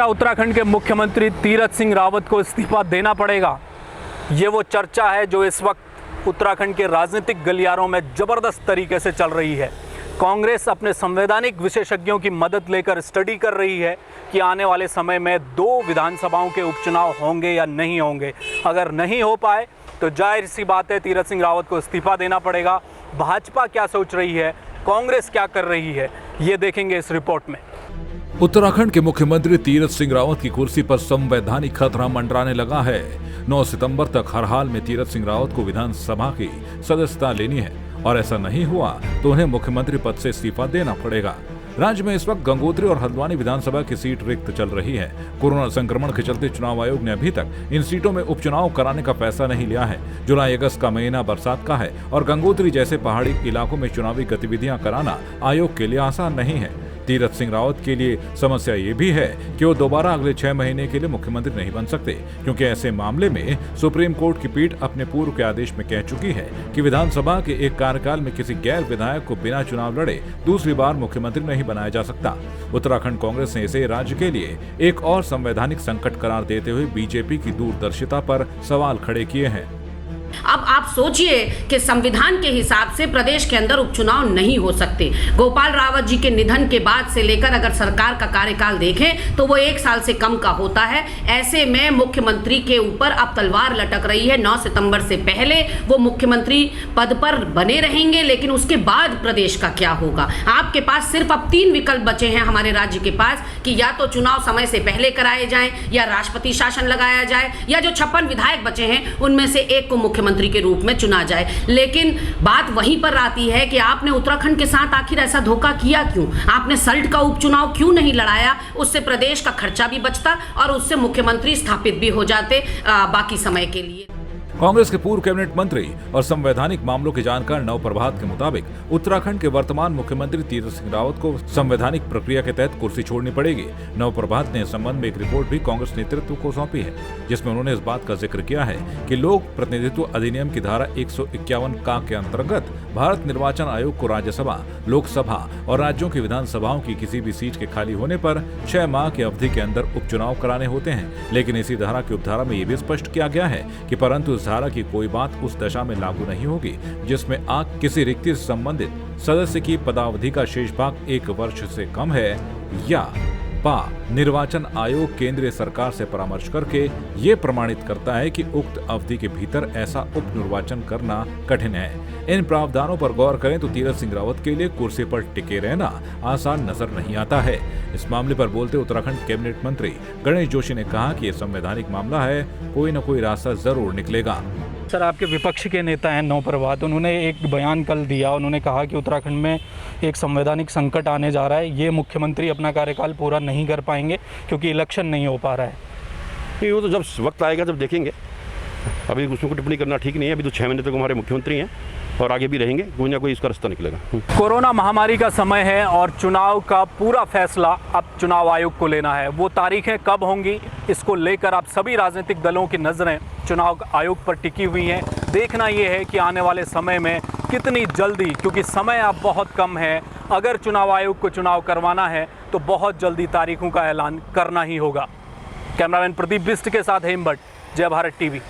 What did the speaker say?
क्या उत्तराखंड के मुख्यमंत्री तीरथ सिंह रावत को इस्तीफा देना पड़ेगा? ये वो चर्चा है जो इस वक्त उत्तराखंड के राजनीतिक गलियारों में ज़बरदस्त तरीके से चल रही है। कांग्रेस अपने संवैधानिक विशेषज्ञों की मदद लेकर स्टडी कर रही है कि आने वाले समय में 2 विधानसभाओं के उपचुनाव होंगे या नहीं होंगे। अगर नहीं हो पाए तो जाहिर सी बात है तीरथ सिंह रावत को इस्तीफा देना पड़ेगा। भाजपा क्या सोच रही है, कांग्रेस क्या कर रही है, ये देखेंगे इस रिपोर्ट में। उत्तराखंड के मुख्यमंत्री तीरथ सिंह रावत की कुर्सी पर संवैधानिक खतरा मंडराने लगा है। 9 सितंबर तक हर हाल में तीरथ सिंह रावत को विधानसभा की सदस्यता लेनी है और ऐसा नहीं हुआ तो उन्हें मुख्यमंत्री पद से इस्तीफा देना पड़ेगा। राज्य में इस वक्त गंगोत्री और हल्द्वानी विधानसभा की सीट रिक्त चल रही है। कोरोना संक्रमण के चलते चुनाव आयोग ने अभी तक इन सीटों में उपचुनाव कराने का फैसला नहीं लिया है। जुलाई अगस्त का महीना बरसात का है और गंगोत्री जैसे पहाड़ी इलाकों में चुनावी गतिविधियां कराना आयोग के लिए आसान नहीं है। तीरथ सिंह रावत के लिए समस्या ये भी है कि वो दोबारा अगले 6 महीने के लिए मुख्यमंत्री नहीं बन सकते, क्योंकि ऐसे मामले में सुप्रीम कोर्ट की पीठ अपने पूर्व के आदेश में कह चुकी है कि विधानसभा के एक कार्यकाल में किसी गैर विधायक को बिना चुनाव लड़े दूसरी बार मुख्यमंत्री नहीं बनाया जा सकता। उत्तराखंड कांग्रेस ने इसे राज्य के लिए एक और संवैधानिक संकट करार देते हुए बीजेपी की दूरदर्शिता पर सवाल खड़े किए हैं। अब आप सोचिए कि संविधान के हिसाब से प्रदेश के अंदर उपचुनाव नहीं हो सकते। गोपाल रावत जी के निधन के बाद से लेकर अगर सरकार का कार्यकाल देखें तो वो 1 साल से कम का होता है। ऐसे में मुख्यमंत्री के ऊपर अब तलवार लटक रही है। 9 सितंबर से पहले वो मुख्यमंत्री पद पर बने रहेंगे, लेकिन उसके बाद प्रदेश का क्या होगा? आपके पास सिर्फ अब 3 विकल्प बचे हैं हमारे राज्य के पास कि या तो चुनाव समय से पहले कराए जाएं, या राष्ट्रपति शासन लगाया जाए, या जो 56 विधायक बचे हैं उनमें से एक को मुख्यमंत्री के रूप में चुना जाए। लेकिन बात वहीं पर आती है कि आपने उत्तराखंड के साथ आखिर ऐसा धोखा किया क्यों? आपने सल्ट का उपचुनाव क्यों नहीं लड़ाया? उससे प्रदेश का खर्चा भी बचता और उससे मुख्यमंत्री स्थापित भी हो जाते बाकी समय के लिए। कांग्रेस के पूर्व कैबिनेट मंत्री और संवैधानिक मामलों के जानकार नवप्रभात के मुताबिक उत्तराखंड के वर्तमान मुख्यमंत्री तीरथ सिंह रावत को संवैधानिक प्रक्रिया के तहत कुर्सी छोड़नी पड़ेगी। नवप्रभात ने इस संबंध में एक रिपोर्ट भी कांग्रेस नेतृत्व को सौंपी है, जिसमें उन्होंने इस बात का जिक्र किया है कि लोक प्रतिनिधित्व अधिनियम की धारा 151 का के अंतर्गत भारत निर्वाचन आयोग को राज्यसभा, लोकसभा और राज्यों की विधानसभाओं की किसी भी सीट के खाली होने पर 6 माह की अवधि के अंदर उपचुनाव कराने होते हैं। लेकिन इसी धारा की उपधारा में ये भी स्पष्ट किया गया है कि परंतु धारा की कोई बात उस दशा में लागू नहीं होगी जिसमें किसी रिक्ति से संबंधित सदस्य की पदावधि का शेष भाग 1 वर्ष से कम है, या निर्वाचन आयोग केंद्रीय सरकार से परामर्श करके ये प्रमाणित करता है कि उक्त अवधि के भीतर ऐसा उप निर्वाचन करना कठिन है। इन प्रावधानों पर गौर करें तो तीरथ सिंह रावत के लिए कुर्सी पर टिके रहना आसान नजर नहीं आता है। इस मामले पर बोलते उत्तराखंड कैबिनेट मंत्री गणेश जोशी ने कहा कि यह संवैधानिक मामला है, कोई न कोई रास्ता जरूर निकलेगा। सर, आपके विपक्ष के नेता हैं नवप्रभात, उन्होंने एक बयान कल दिया। उन्होंने कहा कि उत्तराखंड में एक संवैधानिक संकट आने जा रहा है। ये मुख्यमंत्री अपना कार्यकाल पूरा नहीं कर पाएंगे क्योंकि इलेक्शन नहीं हो पा रहा है। वो तो जब वक्त आएगा तब देखेंगे। अभी उसमें को टिप्पणी करना ठीक नहीं है। अभी तो 6 महीने तक हमारे मुख्यमंत्री हैं और आगे भी रहेंगे। कोई ना कोई इसका रास्ता निकलेगा। कोरोना महामारी का समय है और चुनाव का पूरा फैसला अब चुनाव आयोग को लेना है। वो तारीखें कब होंगी, इसको लेकर आप सभी राजनीतिक दलों की नज़रें चुनाव आयोग पर टिकी हुई हैं। देखना ये है कि आने वाले समय में कितनी जल्दी, क्योंकि समय अब बहुत कम है, अगर चुनाव आयोग को चुनाव करवाना है तो बहुत जल्दी तारीखों का ऐलान करना ही होगा। कैमरामैन प्रदीप बिष्ट के साथ हेम भट्ट, जय भारत टीवी।